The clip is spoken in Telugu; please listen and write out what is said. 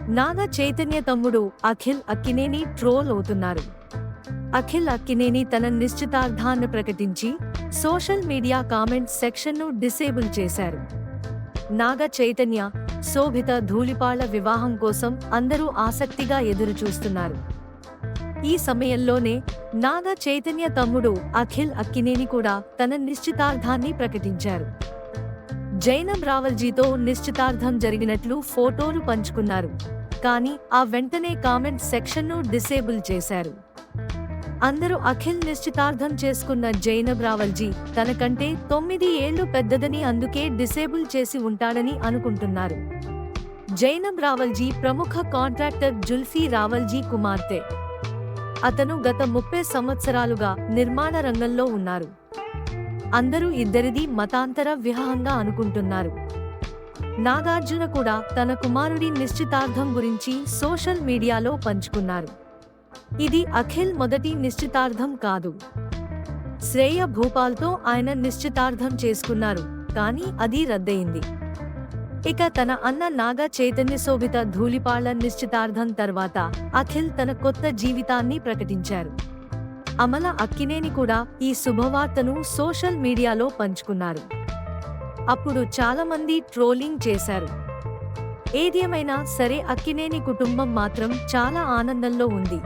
నాగ చైతన్య తమ్ముడు అఖిల్ అక్కినేని ట్రోల్ అవుతున్నారు. అఖిల్ అక్కినేని తన నిశ్చితార్థాన్ని ప్రకటించి సోషల్ మీడియా కామెంట్ సెక్షన్ను డిసేబుల్ చేశారు. నాగ చైతన్య, శోభిత ధూళిపాళ్ల వివాహం కోసం అందరూ ఆసక్తిగా ఎదురుచూస్తున్నారు. ఈ సమయంలోనే నాగ చైతన్య తమ్ముడు అఖిల్ అక్కినేని కూడా తన నిశ్చితార్థాన్ని ప్రకటించారు. జైనబ్ రావల్జీతో నిశ్చితార్థం జరిగినట్లు ఫోటోలు పంచుకున్నారు. కానీ ఆ వెంటనే కామెంట్ సెక్షన్ను డిసేబుల్ చేశారు. అందరూ అఖిల్ నిశ్చితార్థం చేసుకున్న జైనబ్ రావల్జీ తనకంటే 9 ఏళ్లు పెద్దదని అందుకే డిసేబుల్ చేసి ఉంటాడని అనుకుంటున్నారు. జైనబ్ రావల్జీ ప్రముఖ కాంట్రాక్టర్ జుల్ఫీ రావల్జీ కుమార్తె. అతను గత 30 సంవత్సరాలుగా నిర్మాణ రంగంలో ఉన్నారు. అందరూ ఇద్దరిది మతాంతర వివాహంగా అనుకుంటున్నారు. నాగార్జున కూడా తన కుమారుడి నిశ్చితార్థం గురించి సోషల్ మీడియాలో పంచుకున్నారు. ఇది అఖిల్ మొదటి నిశ్చితార్థం కాదు. శ్రేయ భూపాల్తో ఆయన నిశ్చితార్థం చేసుకున్నారు, కానీ అది రద్దయింది. ఇక తన అన్న నాగ చైతన్య శోభిత ధూళిపాళ్ల నిశ్చితార్థం తర్వాత అఖిల్ తన కొత్త జీవితాన్ని ప్రకటించారు. అమల అక్కినేని కూడా ఈ శుభవార్తను సోషల్ మీడియాలో పంచుకున్నారు. అప్పుడు చాలా మంది ట్రోలింగ్ చేశారు. ఏదేమైనా సరే అక్కినేని కుటుంబం మాత్రం చాలా ఆనందంలో ఉంది.